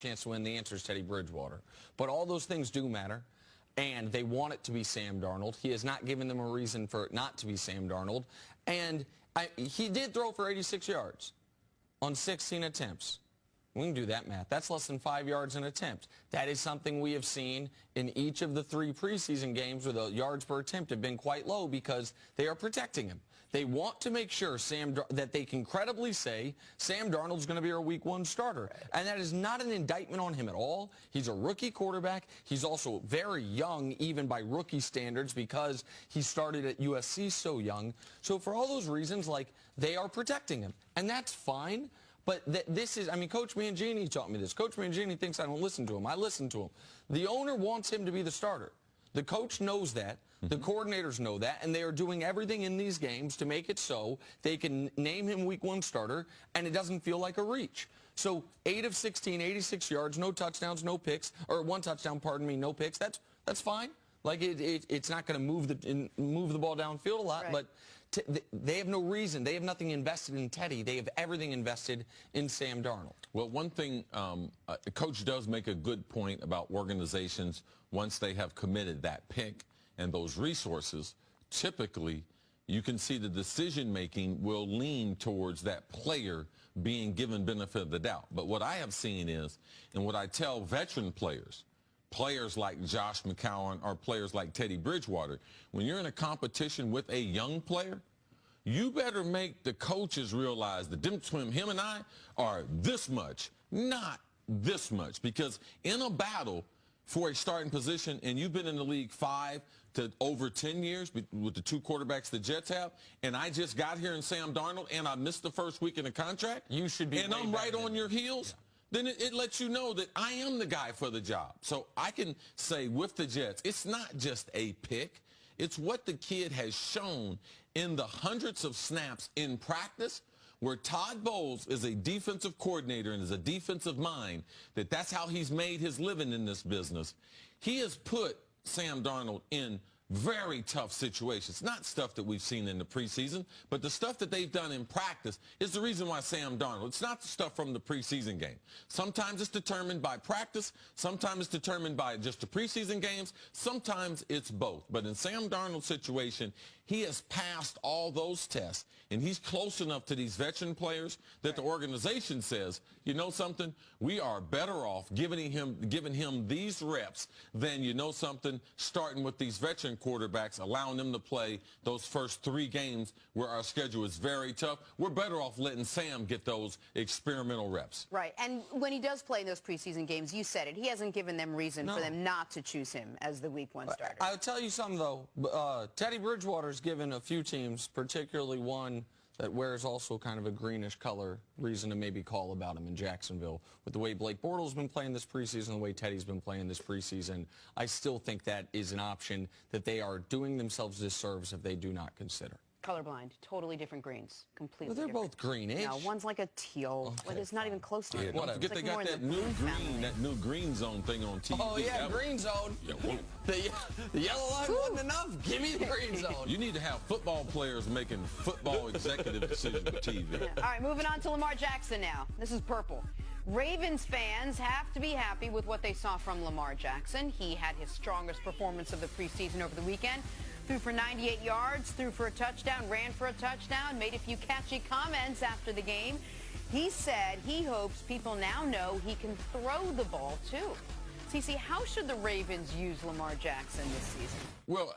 chance to win, the answer is Teddy Bridgewater. But all those things do matter, and they want it to be Sam Darnold. He has not given them a reason for it not to be Sam Darnold. And he did throw for 86 yards on 16 attempts. We can do that math. That's less than 5 yards an attempt. That is something we have seen in each of the 3 preseason games where the yards per attempt have been quite low because they are protecting him. They want to make sure that they can credibly say Sam Darnold's going to be our Week 1 starter. And that is not an indictment on him at all. He's a rookie quarterback. He's also very young, even by rookie standards, because he started at USC so young. So for all those reasons, like, they are protecting him. And that's fine. But this is, I mean, Coach Mangini taught me this. Coach Mangini thinks I don't listen to him. I listen to him. The owner wants him to be the starter. The coach knows that. The coordinators know that. And they are doing everything in these games to make it so they can name him Week 1 starter, and it doesn't feel like a reach. So 8 of 16, 86 yards, no touchdowns, no picks, or 1 touchdown, pardon me, no picks. That's fine. Like, it's not going to move the ball downfield a lot, right. But they have no reason. They have nothing invested in Teddy. They have everything invested in Sam Darnold. Well, one thing, the coach does make a good point about organizations once they have committed that pick and those resources. Typically, you can see the decision-making will lean towards that player being given benefit of the doubt. But what I have seen is, and what I tell veteran players like Josh McCown or players like Teddy Bridgewater, when you're in a competition with a young player, you better make the coaches realize the difference between him and I are this much, not this much. Because in a battle for a starting position, and you've been in the league 5 to over 10 years with the 2 quarterbacks the Jets have, and I just got here in Sam Darnold, and I missed the first week in the contract, you should be, and I'm right on your heels. Yeah. Then it lets you know that I am the guy for the job. So I can say with the Jets, it's not just a pick. It's what the kid has shown in the hundreds of snaps in practice, where Todd Bowles is a defensive coordinator and is a defensive mind, that's how he's made his living in this business. He has put Sam Darnold in very tough situations. Not stuff that we've seen in the preseason, but the stuff that they've done in practice is the reason why Sam Darnold. It's not the stuff from the preseason game. Sometimes it's determined by practice. Sometimes it's determined by just the preseason games. Sometimes it's both. But in Sam Darnold's situation, he has passed all those tests, and he's close enough to these veteran players that the organization says, you know something, we are better off giving him these reps than, you know something, starting with these veteran quarterbacks, allowing them to play those first 3 games where our schedule is very tough. We're better off letting Sam get those experimental reps. Right. And when he does play in those preseason games, you said it, he hasn't given them reason for them not to choose him as the Week 1 starter. I'll tell you something, though. Teddy Bridgewater's given a few teams, particularly one that wears also kind of a greenish color, reason to maybe call about him in Jacksonville. With the way Blake Bortles been playing this preseason, the way Teddy's been playing this preseason, I still think that is an option that they are doing themselves disservice if they do not consider. Colorblind, totally different greens, completely. Well, they're different. both greenish. No, one's like a teal. Okay, well, it's not even close to it. Don't forget they got that new green zone thing on TV. Oh yeah, green zone. Yeah, the yellow line wasn't enough. Give me the green zone. You need to have football players making football executive decisions with TV. Yeah. All right, moving on to Lamar Jackson now. This is purple. Ravens fans have to be happy with what they saw from Lamar Jackson. He had his strongest performance of the preseason over the weekend. Threw for 98 yards, threw for a touchdown, ran for a touchdown, made a few catchy comments after the game. He said he hopes people now know he can throw the ball, too. CeCe, how should the Ravens use Lamar Jackson this season? Well,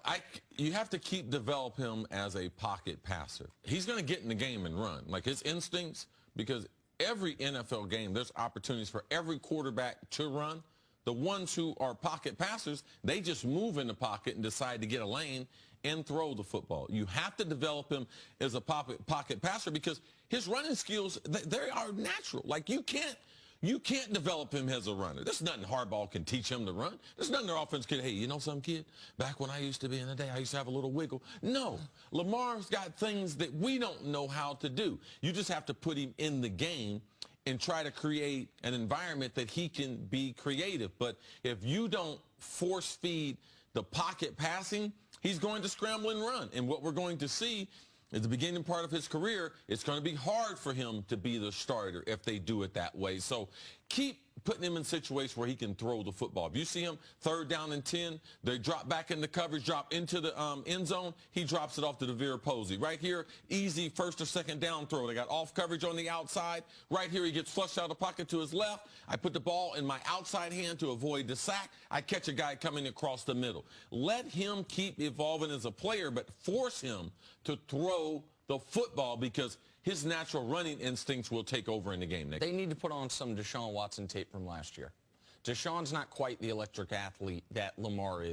you have to develop him as a pocket passer. He's going to get in the game and run, like his instincts, because every NFL game, there's opportunities for every quarterback to run. The ones who are pocket passers, they just move in the pocket and decide to get a lane and throw the football. You have to develop him as a pocket passer because his running skills, they are natural. Like you can't develop him as a runner. There's nothing Harbaugh can teach him to run. There's nothing their offense can, hey, you know some kid, back when I used to be in the day, I used to have a little wiggle. No, Lamar's got things that we don't know how to do. You just have to put him in the game and try to create an environment that he can be creative. But if you don't force feed the pocket passing, he's going to scramble and run. And what we're going to see at the beginning part of his career, it's going to be hard for him to be the starter if they do it that way. So keep putting him in situations where he can throw the football. If you see him 3rd down and 10, they drop back in the coverage, drop into the end zone, he drops it off to Devere Posey. Right here, easy 1st or 2nd down throw. They got off coverage on the outside. Right here, he gets flushed out of the pocket to his left. I put the ball in my outside hand to avoid the sack. I catch a guy coming across the middle. Let him keep evolving as a player, but force him to throw the football because his natural running instincts will take over in the game, Nick. They need to put on some Deshaun Watson tape from last year. Deshaun's not quite the electric athlete that Lamar is.